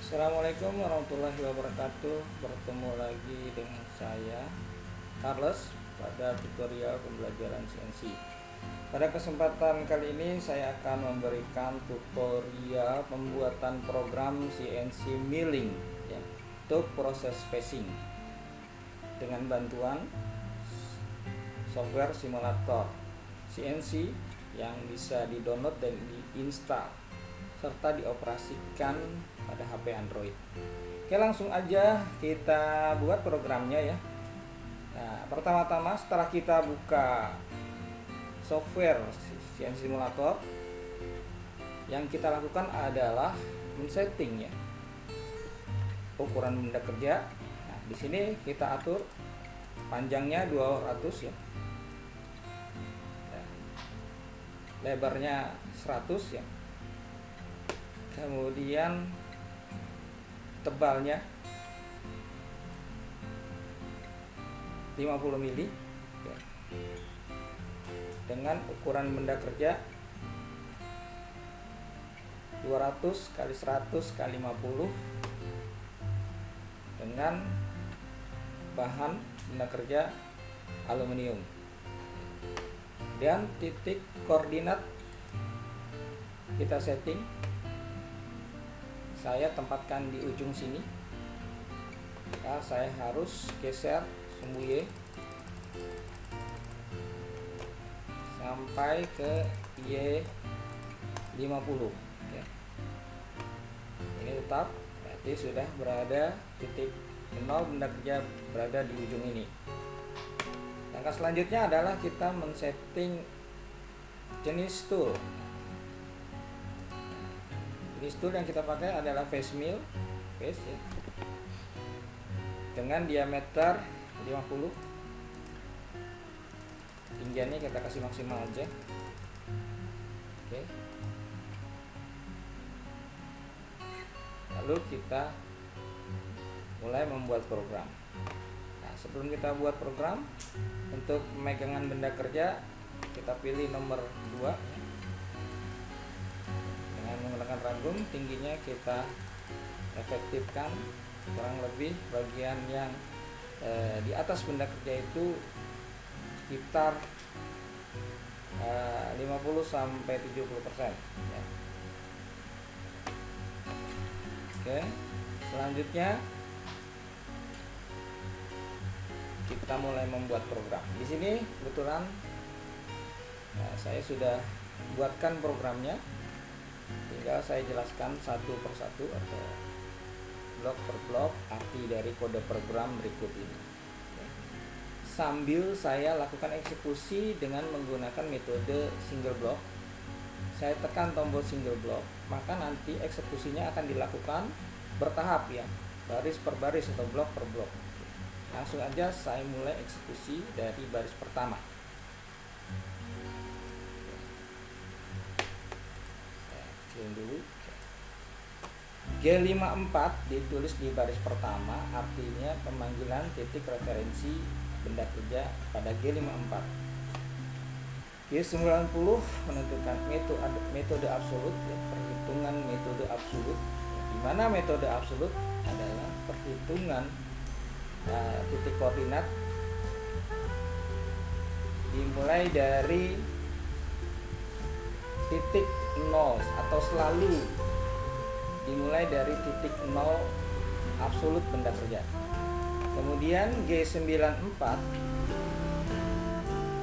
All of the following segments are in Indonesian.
Assalamualaikum warahmatullahi wabarakatuh. Bertemu lagi dengan saya Carlos pada tutorial pembelajaran CNC. Pada kesempatan kali ini saya akan memberikan tutorial pembuatan program CNC milling ya, untuk proses facing dengan bantuan software simulator CNC yang bisa di-download dan diinstal serta dioperasikan pada HP Android. Oke, langsung aja kita buat programnya ya. Nah, pertama-tama setelah kita buka software CNC simulator, yang kita lakukan adalah men-setting ya ukuran benda kerja. Nah, di sini kita atur panjangnya 200 ya. Lebarnya 100 ya. Kemudian tebalnya 50 mili ya. Dengan ukuran benda kerja 200 kali 100 kali 50 dengan bahan benda kerja aluminium. Dan titik koordinat kita setting, saya tempatkan di ujung sini ya, saya harus geser sumbu Y sampai ke Y50 ya. Ini tetap berarti sudah berada titik 0, benda kerja berada di ujung ini. Langkah selanjutnya adalah kita men-setting jenis tool. Jenis tool yang kita pakai adalah face mill ya, dengan diameter 50. Tinggiannya kita kasih maksimal aja. Oke. Lalu kita mulai membuat program. Nah, sebelum kita buat program, untuk pemegangan benda kerja kita pilih nomor 2 dengan menggunakan ragum. Tingginya kita efektifkan kurang lebih bagian yang di atas benda kerja itu sekitar 50 sampai 70% ya. Oke, selanjutnya kita mulai membuat program. Di sini kebetulan saya sudah buatkan programnya, tinggal saya jelaskan satu persatu atau blok per blok arti dari kode program berikut ini. Sambil saya lakukan eksekusi dengan menggunakan metode single block, saya tekan tombol single block, maka nanti eksekusinya akan dilakukan bertahap ya, baris per baris atau blok per blok. Langsung aja saya mulai eksekusi dari baris pertama. Saya kecilin dulu. G54 ditulis di baris pertama, artinya pemanggilan titik referensi benda kerja pada G54. G90 menentukan metode absolut ya, perhitungan metode absolut, di mana metode absolut adalah perhitungan titik koordinat dimulai dari titik 0 atau selalu dimulai dari titik 0 absolut benda kerja. Kemudian G94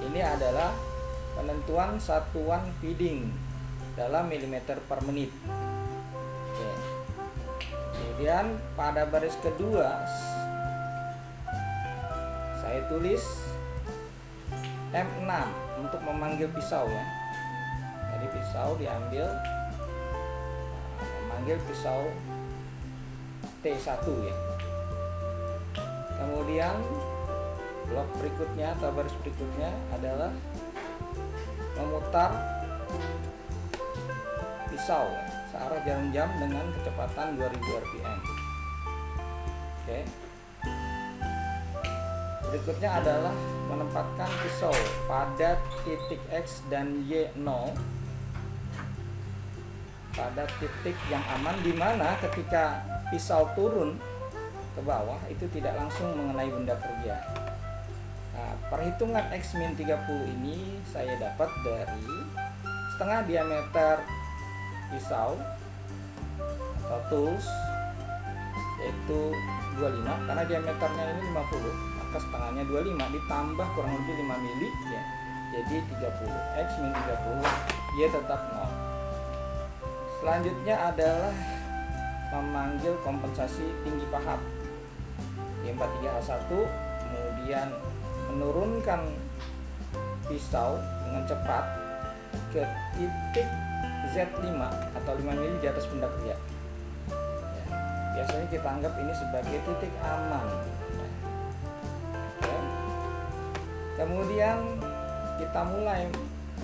ini adalah penentuan satuan feeding dalam milimeter per menit. Oke. Kemudian pada baris kedua saya tulis M6 untuk memanggil pisau ya. Jadi pisau diambil, memanggil pisau T1 ya. Kemudian blok berikutnya atau baris berikutnya adalah memutar pisau ya, searah jarum jam dengan kecepatan 2000 rpm. Oke. Berikutnya adalah menempatkan pisau pada titik X dan Y0 pada titik yang aman, di mana ketika pisau turun ke bawah itu tidak langsung mengenai benda kerja. Nah, perhitungan X min 30 ini saya dapat dari setengah diameter pisau atau tools, yaitu 25, karena diameternya ini 50, maka setengahnya 25 ditambah kurang lebih 5 mili ya, jadi 30. X min 30 dia tetap 0. Selanjutnya adalah memanggil kompensasi tinggi pahat di 43H1, kemudian menurunkan pisau dengan cepat ke titik Z5 atau 5 mili di atas benda kerja. Ya, biasanya kita anggap ini sebagai titik aman. Ya. Kemudian kita mulai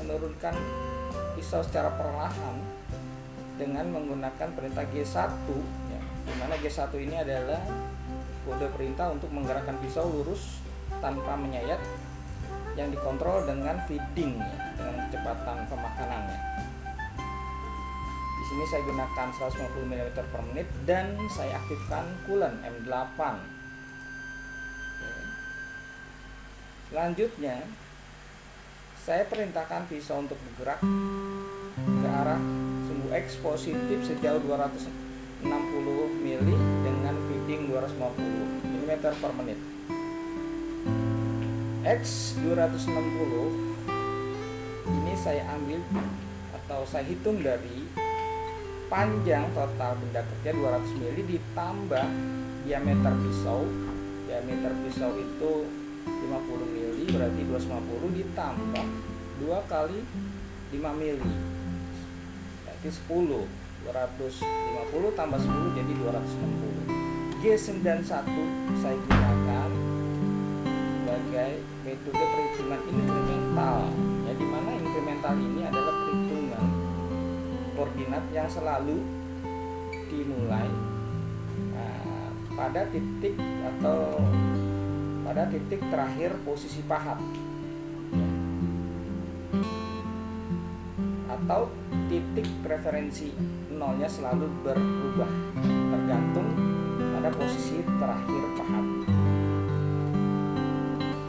menurunkan pisau secara perlahan dengan menggunakan perintah G1, ya, di mana G1 ini adalah kode perintah untuk menggerakkan pisau lurus tanpa menyayat, yang dikontrol dengan feeding, ya, dengan kecepatan pemakanannya. Di sini saya gunakan 150 mm per menit dan saya aktifkan coolant M8. Selanjutnya saya perintahkan pisau untuk bergerak ke arah sumbu X positif sejauh 260 mili dengan feeding 250 mm per menit. X 260 ini saya ambil atau saya hitung dari panjang total benda kerja 200 mili ditambah diameter pisau. Diameter pisau itu 50 mili, berarti 250 ditambah 2 kali 5 mili, berarti 10. 250 tambah 10 jadi 260. G91 saya gunakan sebagai metode perhitungan inkremental, ya, di mana inkremental ini adalah perhitungan koordinat yang selalu dimulai pada titik atau pada titik terakhir posisi pahat, ya, atau titik referensi nolnya selalu berubah tergantung pada posisi terakhir pahat.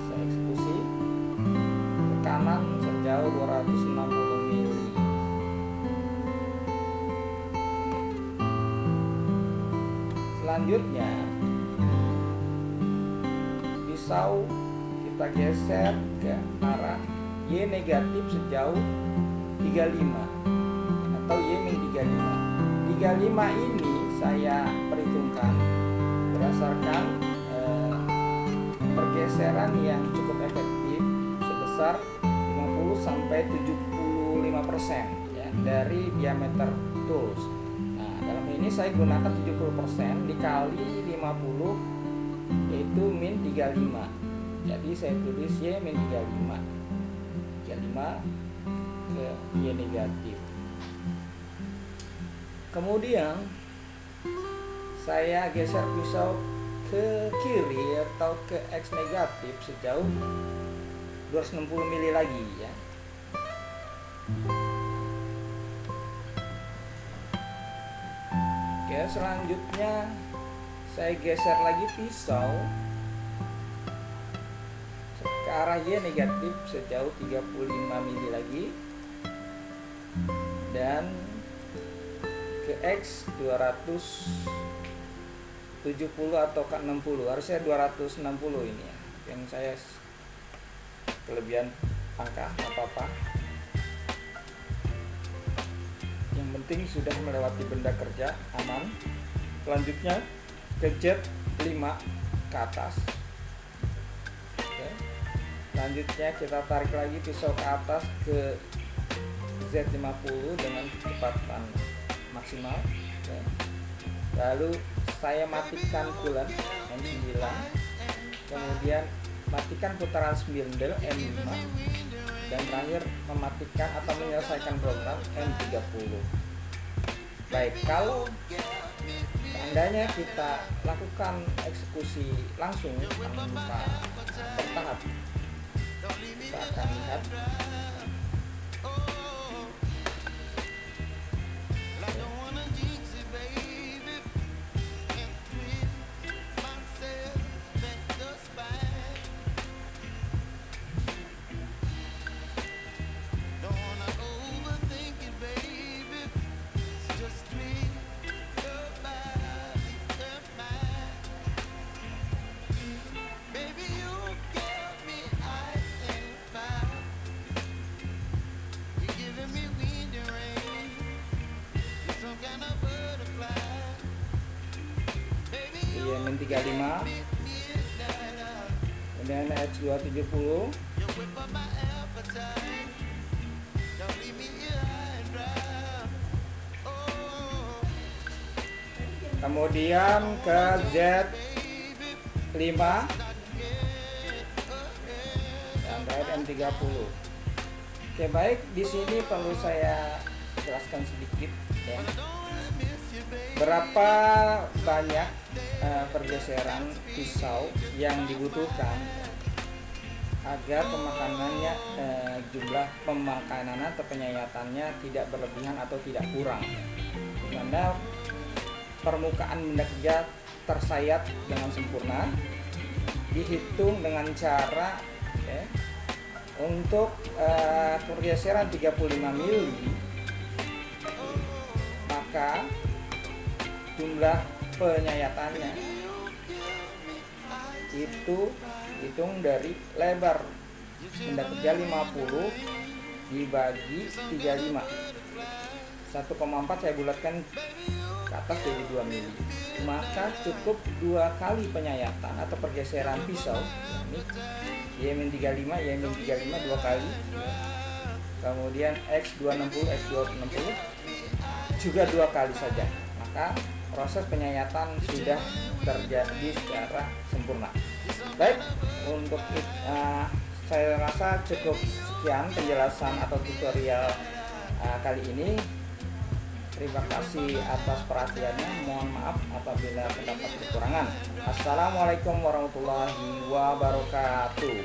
Saya eksekusi ke kanan sejauh 260 mili. Selanjutnya pisau kita geser ke arah Y negatif sejauh 35 atau Y min 35. 35 ini saya perhitungkan berdasarkan pergeseran yang cukup efektif sebesar 50 sampai 75% ya, dari diameter tools. Nah, dalam ini saya gunakan 70% dikali 50, yaitu min 35. Jadi saya tulis Y min 35 ke Y negatif. Kemudian saya geser pisau ke kiri atau ke X negatif sejauh 260 mili lagi, ya. Oke, selanjutnya saya geser lagi pisau ke arah Y negatif sejauh 35 mili lagi dan ke X 270 atau ke 60, harusnya 260 ini ya, yang saya kelebihan angka, apa-apa, yang penting sudah melewati benda kerja aman. Selanjutnya ke Z5 ke atas. Oke. Selanjutnya kita tarik lagi pisau ke atas ke Z50 dengan kecepatan maksimal, ya. Lalu saya matikan coolant M9, kemudian matikan putaran spindle M5, dan terakhir mematikan atau menyelesaikan program M30. Baik, kalau seandainya kita lakukan eksekusi langsung tanpa bertahap, kita akan lihat YM35, kemudian X270, kemudian ke Z5 dan terakhir M30. Oke, baik, di sini perlu saya jelaskan sedikit ya. Berapa banyak pergeseran pisau yang dibutuhkan agar pemakanannya jumlah pemakanan atau penyayatannya tidak berlebihan atau tidak kurang, dimana permukaan benda kerja tersayat dengan sempurna, dihitung dengan cara ya, untuk pergeseran 35 mili, maka jumlah penyayatannya itu hitung dari lebar benda kerja 50 dibagi 35, 1,4 saya bulatkan ke atas jadi 2 mili, maka cukup 2 kali penyayatan atau pergeseran pisau. Ini YM35 2 kali, kemudian X260 juga 2 kali saja, maka proses penyayatan sudah terjadi secara sempurna. Baik, untuk saya rasa cukup sekian penjelasan atau tutorial kali ini. Terima kasih atas perhatiannya. Mohon maaf apabila terdapat kekurangan. Assalamualaikum warahmatullahi wabarakatuh.